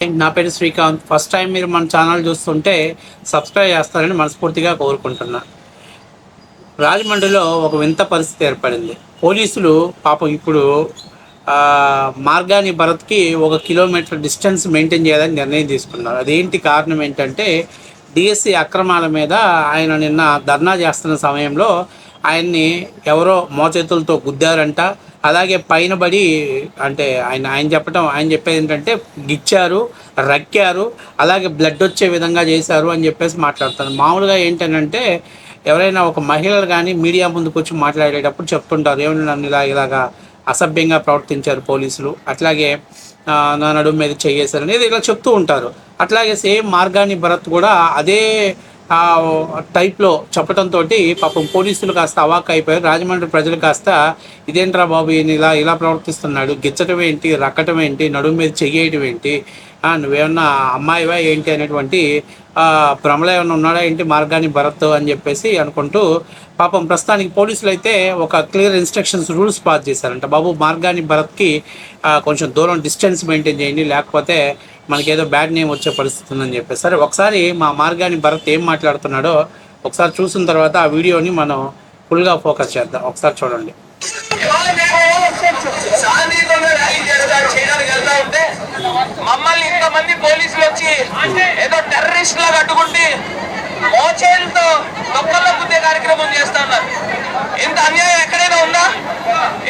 నా పేరు Srikanth. First time మీరు మన ఛానల్ చూస్తుంటే సబ్స్క్రైబ్ చేస్తారని మనస్ఫూర్తిగా కోరుకుంటున్నా. రాజమండ్రిలో ఒక వింత పరిస్థితి ఏర్పడింది. పోలీసులు పాపం ఇప్పుడు మార్గాని భరత్కి 1 కిలోమీటర్ డిస్టెన్స్ మెయింటైన్ చేయాలని నిర్ణయం తీసుకున్నారు. అదేంటి కారణం ఏంటంటే డిఎస్సి అక్రమాల మీద ఆయన నిన్న ధర్నా చేస్తున్న సమయంలో ఆయన్ని ఎవరో మోచేతులతో గుద్దారంట. అలాగే పైన పడి అంటే ఆయన చెప్పేది ఏంటంటే గిచ్చారు, రక్కారు, అలాగే బ్లడ్ వచ్చే విధంగా చేశారు అని చెప్పేసి మాట్లాడతారు. మామూలుగా ఏంటంటే ఎవరైనా ఒక మహిళలు కానీ మీడియా ముందుకు వచ్చి మాట్లాడేటప్పుడు చెప్తుంటారు, ఏమైనా నన్ను ఇలాగా అసభ్యంగా ప్రవర్తించారు పోలీసులు, అట్లాగే నా నడుము మీద చేయేశారు అనేది ఇలా చెప్తూ ఉంటారు. అట్లాగే సేమ్ మార్గాని భరత్ కూడా అదే టైప్లో చెప్పడంతో పాపం పోలీసులు కాస్త అవాక్ అయిపోయారు. రాజమండ్రి ప్రజలు కాస్త ఇదేంట్రా బాబు ఈయన ఇలా ప్రవర్తిస్తున్నాడు, గిచ్చటం ఏంటి, రక్కటం ఏంటి, నడుము మీద చెయ్యేయటం ఏంటి, నువ్వేమన్నా అమ్మాయివా ఏంటి అనేటువంటి భ్రమలో ఏమైనా ఉన్నాడా ఏంటి మార్గాని భరత్ అని చెప్పేసి అనుకుంటూ పాపం ప్రస్తుతానికి పోలీసులు అయితే ఒక క్లియర్ ఇన్స్ట్రక్షన్స్ రూల్స్ పాస్ చేశారంట. బాబు మార్గాని భరత్కి కొంచెం దూరం డిస్టెన్స్ మెయింటైన్ చేయండి, లేకపోతే మనకేదో బ్యాడ్ నేమ్ వచ్చే పరిస్థితి ఉందని చెప్పేసి. సరే ఒకసారి మా మార్గాని భరత్ ఏం మాట్లాడుతున్నాడో ఒకసారి చూసిన తర్వాత ఆ వీడియోని మనం ఫుల్గా ఫోకస్ చేద్దాం. ఒకసారి చూడండి. మమ్మల్ని ఇంతమంది పోలీసులు వచ్చి ఏదో టెర్రరిస్ట్ లాగా అడ్డుకుంటే మోచేలతో తొక్కల్లో గుద్దే కార్యక్రమం చేస్తా ఉన్నారు. ఇంత అన్యాయం ఎక్కడైనా ఉందా?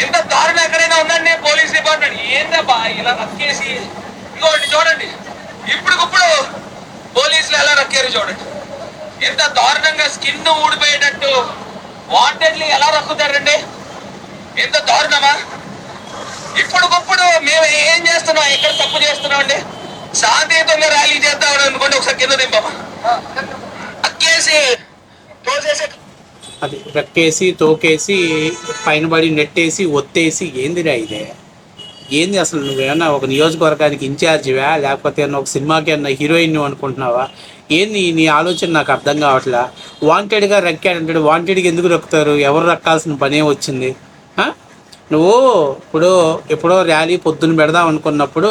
ఇంత దారుణం ఎక్కడైనా ఉందండి? పోలీస్ డిపార్ట్మెంట్ ఏందబ్బా ఇలా రక్కేసి ఇంకోటి చూడండి, ఇప్పుడుకిప్పుడు పోలీసులు ఎలా రక్కారు చూడండి. ఎంత దారుణంగా స్కిన్ ఊడిపోయేటట్టు వాంటెడ్లీ ఎలా రక్కుతారండి? ఎంత దారుణమా! ఇప్పుడుకప్పుడు మేము ఏం చేస్తున్నాం, ఎక్కడ తప్పు చేస్తున్నాం అండి? శాంతియుతంగా ర్యాలీ చేద్దామని అనుకోండి, ఒకసారి కింద దింపమా అక్కేసి తోసేసి అది రక్కేసి తోకేసి పైన పడి నెట్టేసి ఒత్తేసి ఏందిరా ఇదే? ఏంది అసలు? నువ్వేమన్నా ఒక నియోజకవర్గానికి ఇన్ఛార్జివా, లేకపోతే ఒక సినిమాకి అన్న హీరోయిన్ అనుకుంటున్నావా? ఏంది నీ ఆలోచన? నాకు అర్థం కావట్లా. వాంటెడ్గా రక్కాడంటాడు. వాంటెడ్గా ఎందుకు రక్కుతారు? ఎవరు రక్కాల్సిన పనే వచ్చింది? నువ్వు ఎప్పుడో ర్యాలీ పొద్దున్న పెడదాం అనుకున్నప్పుడు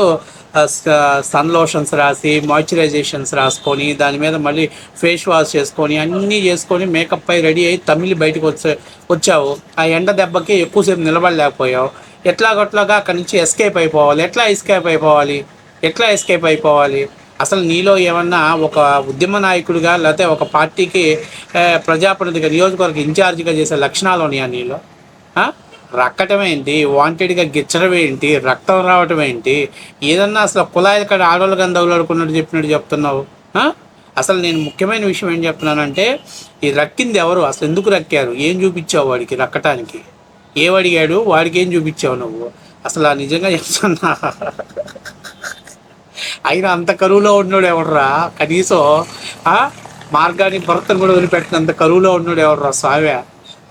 సన్ లోషన్స్ రాసి మాయిశ్చరైజేషన్స్ రాసుకొని దాని మీద మళ్ళీ ఫేస్ వాష్ చేసుకొని అన్నీ చేసుకొని మేకప్ అయి రెడీ అయ్యి తమిళి బయటకు వచ్చావు. ఆ ఎండ దెబ్బకి ఎక్కువసేపు నిలబడలేకపోయావు. ఎట్లాగొట్లాగా అక్కడి నుంచి ఎస్కేప్ అయిపోవాలి. ఎట్లా ఎస్కేప్ అయిపోవాలి? అసలు నీలో ఏమన్నా ఒక ఉద్యమ నాయకుడిగా లేకపోతే ఒక పార్టీకి ప్రజాప్రతినిధిగా నియోజకవర్గ ఇన్ఛార్జిగా చేసే లక్షణాలు ఉన్నాయా నీలో? రక్కటం ఏంటి, వాంటెడ్గా గిచ్చడం ఏంటి, రక్తం రావటం ఏంటి? ఏదన్నా అసలు కుళాయిల కాడ ఆడవాళ్ళు గంధవులాడుకున్నట్టు చెప్పినట్టు చెప్తున్నావు. అసలు నేను ముఖ్యమైన విషయం ఏం చెప్తున్నానంటే, ఈ రక్కింది ఎవరు? అసలు ఎందుకు రక్కారు? ఏం చూపించావు వాడికి రక్కటానికి? ఏమడిగాడు? వాడికి ఏం చూపించావు నువ్వు? అసలు నిజంగా చెప్తున్నా, అయినా అంత కరువులో ఉన్నాడు ఎవడరా? కనీసం మార్గాన్ని భర్తను కూడా వదిలిపెట్టినంత కరువులో ఉన్నాడు ఎవడరా స్వామి?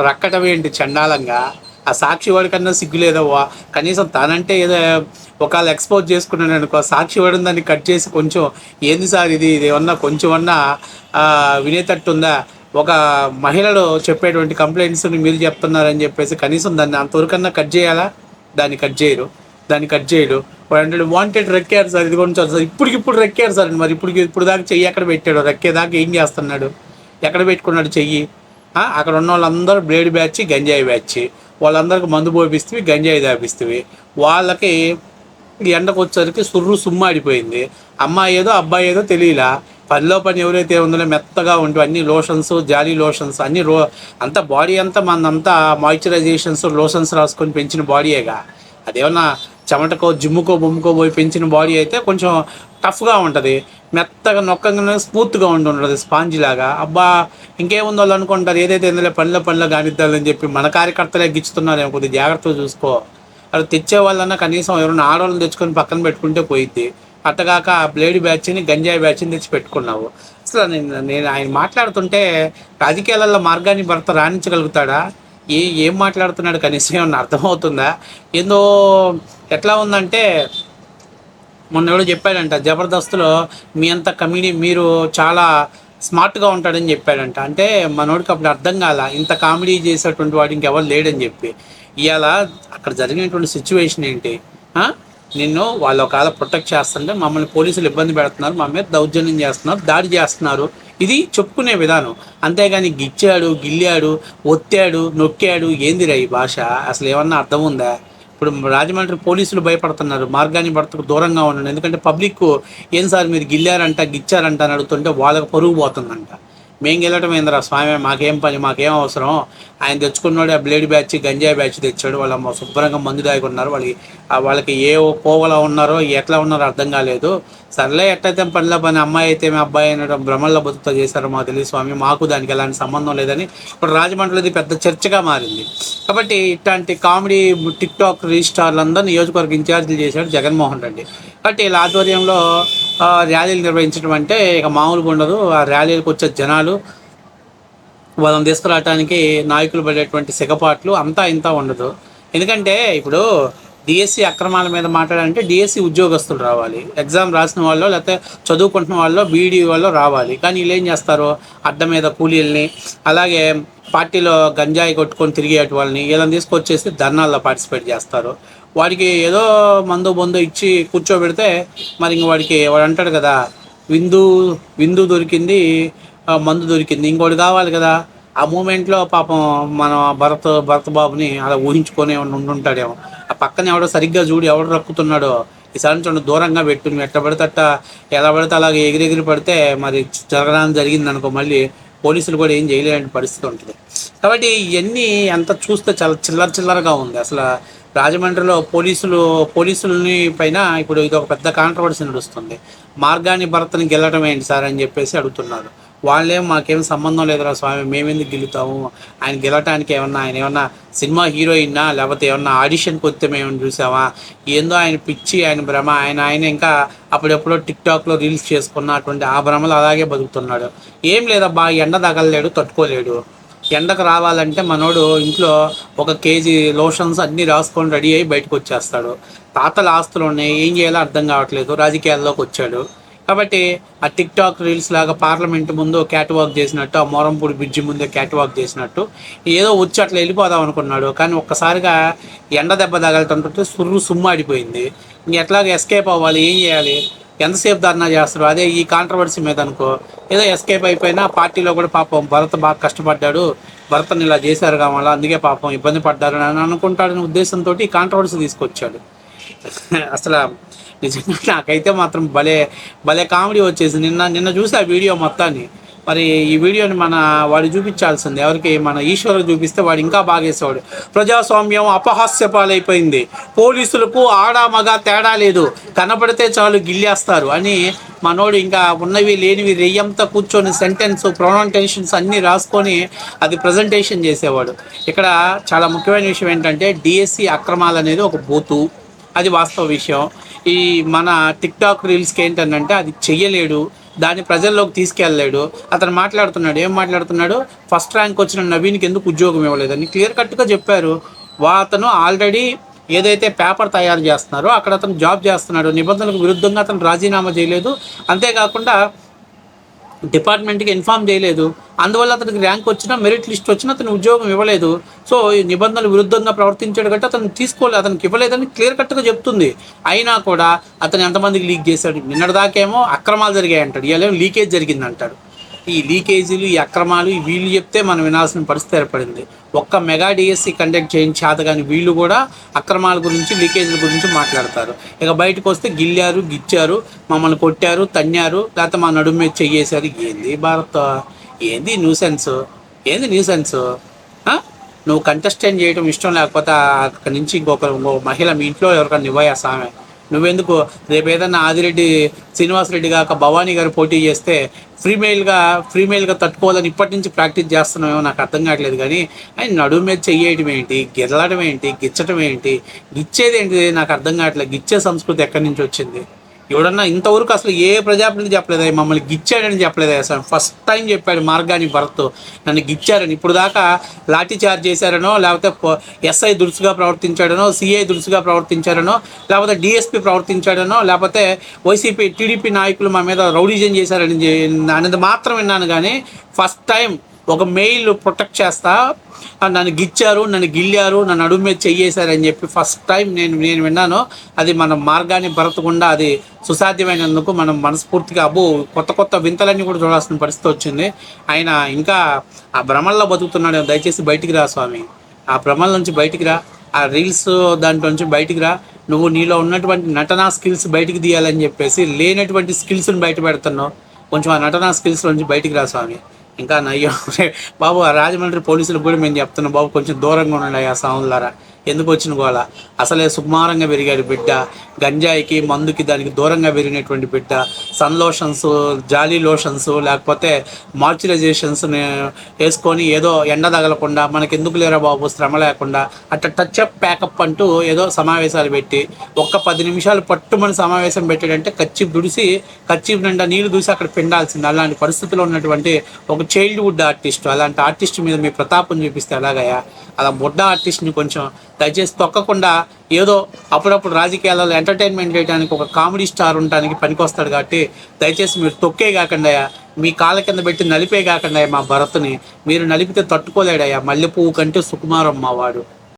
రక్కటం ఏంటి చండాలంగా? ఆ సాక్షి వాడి కన్నా సిగ్గులేదవ్వా. కనీసం తనంటే ఏదో ఒకవేళ ఎక్స్పోజ్ చేసుకున్నాను అనుకో, సాక్షి వాడిని దాన్ని కట్ చేసి కొంచెం ఏంది సార్ ఇది ఏమన్నా కొంచెమన్నా వినేటట్టుందా? ఒక మహిళలు చెప్పేటువంటి కంప్లైంట్స్ని మీరు చెప్తున్నారని చెప్పేసి కనీసం దాన్ని అంతవరకన్నా కట్ చేయాలా? దాన్ని కట్ చేయడు. వాడు వాంటెడ్ రెక్కారు సార్, ఇది కొంచెం సార్ ఇప్పుడు రెక్కారు సార్. మరి ఇప్పుడు దాకా చెయ్యి ఎక్కడ పెట్టాడు? రెక్కేదాకా ఏం చేస్తున్నాడు? ఎక్కడ పెట్టుకున్నాడు చెయ్యి? అక్కడ ఉన్న వాళ్ళందరూ బ్లేడ్ బ్యాచ్, గంజాయి బ్యాచ్. వాళ్ళందరికీ మందు పోపిస్తే గంజాయి దాపిస్తే వాళ్ళకి ఎండకు వచ్చేసరికి సుమ్మాడిపోయింది. అమ్మాయి ఏదో అబ్బాయి ఏదో తెలియలా. పనిలో పని ఎవరైతే ఉందో మెత్తగా ఉంటే అన్ని లోషన్స్, జాలీ లోషన్స్ అన్ని అంతా బాడీ అంతా మనంతా మాయిశ్చరైజేషన్స్ లోషన్స్ రాసుకొని పెంచిన బాడీయేగా. అదేమన్నా చెమటకో జిమ్ముకో బొమ్ముకో పోయి పెంచిన బాడీ అయితే కొంచెం టఫ్గా ఉంటుంది, మెత్తగా నొక్కగానే స్మూత్గా ఉంటుంది స్పాంజ్ లాగా. అబ్బా ఇంకేముందో వాళ్ళు అనుకుంటారు, ఏదైతే ఎందులో పనిలో కానిద్దాలని చెప్పి మన కార్యకర్తలే గిచ్చుతున్నారేమో. కొద్దిగా జాగ్రత్తగా చూసుకో. అది తెచ్చే వాళ్ళన్నా కనీసం ఎవరైనా ఆడవాళ్ళని తెచ్చుకొని పక్కన పెట్టుకుంటే పోయిద్ది. అట్టగాక ఆ బ్లేడ్ బ్యాచ్ని, గంజాయి బ్యాచ్ని తెచ్చి పెట్టుకున్నావు. అసలు నేను ఆయన మాట్లాడుతుంటే రాజకీయాలలో మార్గాన్ని భర్త రాణించగలుగుతాడా? ఏం మాట్లాడుతున్నాడు కనీసం ఏమన్నా అర్థమవుతుందా? ఏందో ఎట్లా ఉందంటే, మొన్న ఎవడో చెప్పాడంట జబర్దస్త్లో, మీ అంత కమెడీ మీరు చాలా స్మార్ట్గా ఉంటాడని చెప్పాడంట. అంటే మనోడికి అప్పుడు అర్థం కాల ఇంత కామెడీ చేసేటువంటి వాడు ఇంకెవరు లేడని చెప్పి. ఇవాళ అక్కడ జరిగినటువంటి సిచ్యువేషన్ ఏంటి? నిన్ను వాళ్ళు ఒకవేళ ప్రొటెక్ట్ చేస్తుంటే మమ్మల్ని పోలీసులు ఇబ్బంది పెడుతున్నారు, మా మీద దౌర్జన్యం చేస్తున్నారు, దాడి చేస్తున్నారు, ఇది చెప్పుకునే విధానం. అంతేగాని గిచ్చాడు, గిల్లాడు, ఒత్తాడు, నొక్కాడు, ఏందిరా ఈ భాష? అసలు ఏమన్నా అర్థం ఉందా? ఇప్పుడు రాజమండ్రి పోలీసులు భయపడుతున్నారు, మార్గాన్ని భర్తకు దూరంగా ఉండండి. ఎందుకంటే పబ్లిక్ ఏం సార్ మీరు గిల్లారంట, గిచ్చారంట అని అడుగుతుంటే వాళ్ళకి పరుగు పోతుందంట. మేము గెలవటం ఏందిరా స్వామి, మాకేం పని, మాకేం అవసరం? ఆయన తెచ్చుకున్నాడు ఆ బ్లేడ్ బ్యాచ్, గంజాయి బ్యాచ్ తెచ్చాడు, వాళ్ళ శుభ్రంగా మందు దాగున్నారు, వాళ్ళకి ఏ పోవలా ఉన్నారో ఎట్లా ఉన్నారో అర్థం కాలేదు. సర్లే ఎట్టయితే పనిలో పని, అమ్మాయి అయితే మీ అబ్బాయి అయిన భ్రమల్లో బతుకుతో చేశారో మాకు తెలియదు స్వామి, మాకు దానికి ఎలాంటి సంబంధం లేదని ఇప్పుడు రాజమండ్రిలో ఇది పెద్ద చర్చగా మారింది. కాబట్టి ఇట్లాంటి కామెడీ టిక్ టాక్ రిజిస్టార్లందరూ నియోజకవర్గ ఇన్ఛార్జీలు చేశాడు జగన్మోహన్ రెడ్డి. కాబట్టి వీళ్ళ ఆధ్వర్యంలో ర్యాలీలు నిర్వహించడం అంటే ఇక మామూలుగా ఉండదు. ఆ ర్యాలీలకు వచ్చే జనాలు, వాళ్ళని తీసుకురావడానికి నాయకులు పడేటువంటి సిగపాట్లు అంతా ఇంత ఉండదు. ఎందుకంటే ఇప్పుడు డిఎస్సి అక్రమాల మీద మాట్లాడాలంటే డిఎస్సి ఉద్యోగస్తులు రావాలి, ఎగ్జామ్ రాసిన వాళ్ళు లేకపోతే చదువుకుంటున్న వాళ్ళు బీఈడీ వాళ్ళు రావాలి. కానీ వీళ్ళు ఏం చేస్తారు, అడ్డ మీద కూలీల్ని, అలాగే పార్టీలో గంజాయి కొట్టుకొని తిరిగేటి వాళ్ళని వీళ్ళని తీసుకొచ్చేసి ధర్నాల్లో పార్టిసిపేట్ చేస్తారు. వాడికి ఏదో మందు బొందు ఇచ్చి కూర్చోబెడితే మరి ఇంక వాడు అంటాడు కదా, విందు దొరికింది, మందు దొరికింది, ఇంకోటి కావాలి కదా. ఆ మూమెంట్లో పాపం మన భరత్ బాబుని అలా ఊహించుకొని ఉండుంటాడేమో. ఆ పక్కన ఎవడో సరిగ్గా చూడు, ఎవడు రక్కుతున్నాడో ఈసారి చూడండి, దూరంగా పెట్టు. నువ్వు ఎట్లా పడితే అట్ట, ఎలా పడితే అలాగే ఎగిరెగిరి పడితే మరి జరిగింది అనుకో, మళ్ళీ పోలీసులు కూడా ఏం చేయలేని పరిస్థితి ఉంటుంది. కాబట్టి ఇవన్నీ ఎంత చూస్తే చాలా చిల్లరగా ఉంది. అసలు రాజమండ్రిలో పోలీసులని పైన ఇప్పుడు ఇది ఒక పెద్ద కాంట్రవర్సీ నడుస్తుంది. మార్గాన్ని భర్తని గెలవడం ఏంటి సార్ అని చెప్పేసి అడుగుతున్నారు. వాళ్ళేం మాకేం సంబంధం లేదురా స్వామి, మేమెందుకు గెలుతాము, ఆయన గెలవటానికి ఆయన ఏమన్నా సినిమా హీరోయిన్నా, లేకపోతే ఏమన్నా ఆడిషన్కి వస్తే మేము చూసామా, ఏందో ఆయన పిచ్చి, ఆయన భ్రమ, ఆయన ఇంకా అప్పుడెప్పుడో టిక్టాక్లో రీల్స్ చేసుకున్నటువంటి ఆ భ్రమలు అలాగే బతుకుతున్నాడు. ఏం లేదబ్బా, ఎండ తగలలేడు, తట్టుకోలేడు. ఎండకు రావాలంటే మనోడు ఇంట్లో 1 కేజీ లోషన్స్ అన్నీ రాసుకొని రెడీ అయ్యి బయటకు వచ్చేస్తాడు. తాతల ఆస్తులు ఉన్నాయి, ఏం చేయాలో అర్థం కావట్లేదు, రాజకీయాల్లోకి వచ్చాడు. కాబట్టి ఆ టిక్ టాక్ రీల్స్ లాగా పార్లమెంట్ ముందు క్యాట్ వాక్ చేసినట్టు, ఆ మోరంపూడి బ్రిడ్జి ముందే క్యాట్ వాక్ చేసినట్టు ఏదో వచ్చి అట్లా వెళ్ళిపోదాం అనుకున్నాడు. కానీ ఒక్కసారిగా ఎండ దెబ్బ తగలటంటే సుమ్మాడిపోయింది. ఎట్లాగో ఎస్కేప్ అవ్వాలి, ఏం చేయాలి, ఎంతసేపు ధర్నా చేస్తారు. అదే ఈ కాంట్రవర్సీ మీద అనుకో, ఏదో ఎస్కేప్ అయిపోయినా పార్టీలో కూడా పాపం భరత్ బాగా కష్టపడ్డాడు, భరత్ని ఇలా చేశారు కావాలా, అందుకే పాపం ఇబ్బంది పడ్డారు అని అనుకుంటాడనే ఉద్దేశంతో ఈ కాంట్రవర్సీ తీసుకొచ్చాడు. అసలు నిజంగా నాకైతే మాత్రం భలే కామెడీ వచ్చేసి నిన్న చూసి ఆ వీడియో మొత్తాన్ని. మరి ఈ వీడియోని వాడు చూపించాల్సింది ఎవరికి, మన ఈశ్వరుడు చూపిస్తే వాడు ఇంకా బాగేసేవాడు. ప్రజాస్వామ్యం అపహాస్యపాలైపోయింది, పోలీసులకు ఆడ మగ తేడా లేదు, కనపడితే చాలు గిల్లేస్తారు అని మనోడు ఇంకా ఉన్నవి లేనివి రెయ్యంతా కూర్చొని సెంటెన్స్ ప్రొనౌన్సియేషన్స్ అన్నీ రాసుకొని అది ప్రజెంటేషన్ చేసేవాడు. ఇక్కడ చాలా ముఖ్యమైన విషయం ఏంటంటే డిఎస్సి అక్రమాలు అనేది ఒక బూతు, అది వాస్తవ విషయం. ఈ మన టిక్ టాక్ రీల్స్కి ఏంటంటే అది చెయ్యలేడు, దాన్ని ప్రజల్లోకి తీసుకెళ్ళలేడు. అతను ఏం మాట్లాడుతున్నాడు, ఫస్ట్ ర్యాంక్ వచ్చిన నవీన్కి ఎందుకు ఉద్యోగం ఇవ్వలేదని క్లియర్ కట్గా చెప్పారు. అతను ఆల్రెడీ ఏదైతే పేపర్ తయారు చేస్తున్నారో అక్కడ అతను జాబ్ చేస్తున్నాడు, నిబంధనలకు విరుద్ధంగా అతను రాజీనామా చేయలేదు, అంతేకాకుండా డిపార్ట్మెంట్కి ఇన్ఫామ్ చేయలేదు. అందువల్ల అతనికి ర్యాంక్ వచ్చినా, మెరిట్ లిస్ట్ వచ్చినా అతను ఉద్యోగం ఇవ్వలేదు. సో ఈ నిబంధనలు విరుద్ధంగా ప్రవర్తించాడు కాబట్టి అతను తీసుకోలేదు, అతనికి ఇవ్వలేదని క్లియర్ కట్గా చెప్తుంది. అయినా కూడా అతను ఎంతమందికి లీక్ చేశాడు, నిన్నటిదాకేమో అక్రమాలు జరిగాయి అంటాడు, ఇవాళ లీకేజ్ జరిగింది అంటాడు. ఈ లీకేజీలు, ఈ అక్రమాలు వీళ్ళు చెప్తే మనం వినాల్సిన పరిస్థితి ఏర్పడింది. ఒక్క మెగా డిఎస్సి కండక్ట్ చేయించాత కానీ వీళ్ళు కూడా అక్రమాల గురించి, లీకేజీల గురించి మాట్లాడతారు. ఇక బయటకు వస్తే గిల్లారు, గిచ్చారు, మమ్మల్ని కొట్టారు, తన్నారు, లేకపోతే మా నడుము మీద చెయ్యేశారు. ఏంది భారత్, ఏంది న్యూసెన్స్, నువ్వు కంటెస్టెంట్ చేయడం ఇష్టం లేకపోతే అక్కడి నుంచి ఇంకో మహిళ మీ ఇంట్లో ఎవరికైనా ఇవ్వయా సామె. నువ్వెందుకు రేపు ఏదన్నా ఆదిరెడ్డి శ్రీనివాసరెడ్డి కాక భవానీ గారు పోటీ చేస్తే ఫ్రీమెయిల్గా తట్టుకోవాలని ఇప్పటి నుంచి ప్రాక్టీస్ చేస్తున్నామేమో నాకు అర్థం కావట్లేదు. కానీ ఆయన నడుము మీద చెయ్యడం ఏంటి, గిరలడం ఏంటి, గిచ్చడం ఏంటి, గిచ్చేది ఏంటి నాకు అర్థం కావట్లేదు. గిచ్చే సంస్కృతి ఎక్కడి నుంచి వచ్చింది? ఎవడన్నా ఇంతవరకు అసలు ఏ ప్రజాప్రతినిధి చెప్పలేదా మమ్మల్ని గిచ్చాడని చెప్పలేదా? అసలు ఫస్ట్ టైం చెప్పాడు మార్గాని భరత్, నన్ను గిచ్చారని. ఇప్పుడు దాకా లాఠీ చార్జ్ చేశారనో, లేకపోతే ఎస్ఐ దురుసుగా ప్రవర్తించాడనో, సిఐ దురుసుగా ప్రవర్తించారనో, లేకపోతే డిఎస్పీ ప్రవర్తించాడనో, లేకపోతే వైసీపీ టీడీపీ నాయకులు మా మీద రౌడీజం చేశారని అనేది మాత్రం విన్నాను. కానీ ఫస్ట్ టైం ఒక మెయిల్ ప్రొటెక్ట్ చేస్తా నన్ను గిచ్చారు, నన్ను గిల్లారు, నన్ను అడుగు మీద చెయ్యేశారని చెప్పి ఫస్ట్ టైం నేను విన్నాను. అది మన మార్గాన్ని భరతకుండా అది సుసాధ్యమైనందుకు మనం మనస్ఫూర్తిగా కొత్త కొత్త వింతలన్నీ కూడా చూడాల్సిన పరిస్థితి వచ్చింది. ఆయన ఇంకా ఆ భ్రమల్లో బతుకుతున్నాడు. దయచేసి బయటికి రా స్వామి, ఆ భ్రమల నుంచి బయటికి రా, ఆ రీల్స్ దాంట్లో నుంచి బయటికి రా. నువ్వు నీలో ఉన్నటువంటి నటనా స్కిల్స్ బయటికి తీయాలని చెప్పేసి లేనటువంటి స్కిల్స్ని బయట పెడుతున్నావు. కొంచెం ఆ నటనా స్కిల్స్ నుంచి బయటికి రా స్వామి. ఇంకా నయ్యో బాబు, ఆ రాజమండ్రి పోలీసులకు కూడా మేము చెప్తున్నాం బాబు, కొంచెం దూరంగా ఉండండి ఆ సౌండ్లారా. ఎందుకు వచ్చిన గోళ? అసలే సుకుమారంగా పెరిగాడు బిడ్డ, గంజాయికి మందుకి దానికి దూరంగా పెరిగినటువంటి బిడ్డ. సన్ లోషన్స్, జాలీ లోషన్స్, లేకపోతే మాయిశ్చరైజేషన్స్ వేసుకొని ఏదో ఎండ తగలకుండా మనకెందుకు లేరా బాబు శ్రమ లేకుండా అట్లా టచ్అప్ ప్యాకప్ అంటూ ఏదో సమావేశాలు పెట్టి ఒక్క 10 నిమిషాలు పట్టుమని సమావేశం పెట్టాడంటే కచ్చిప్ నిండా నీళ్లు దూసి అక్కడ పిండాల్సింది. అలాంటి పరిస్థితిలో ఉన్నటువంటి ఒక చైల్డ్హుడ్ ఆర్టిస్ట్, అలాంటి ఆర్టిస్ట్ మీద మీ ప్రతాపం చూపిస్తే ఎలాగయ్యా? అలా బుడ్డ ఆర్టిస్ట్ని కొంచెం దయచేసి తొక్కకుండా ఏదో అప్పుడప్పుడు రాజకీయాలలో ఎంటర్టైన్మెంట్ చేయడానికి ఒక కామెడీ స్టార్ ఉండడానికి పనికొస్తాడు. కాబట్టి దయచేసి మీరు తొక్కే కాకుండా మీ కాళ్ళ కింద పెట్టి నలిపే కాకుండా మా భరత్ని మీరు నలిపితే తట్టుకోలేడయ్యా. మల్లెపువ్వు కంటే సుకుమారం మా వాడు.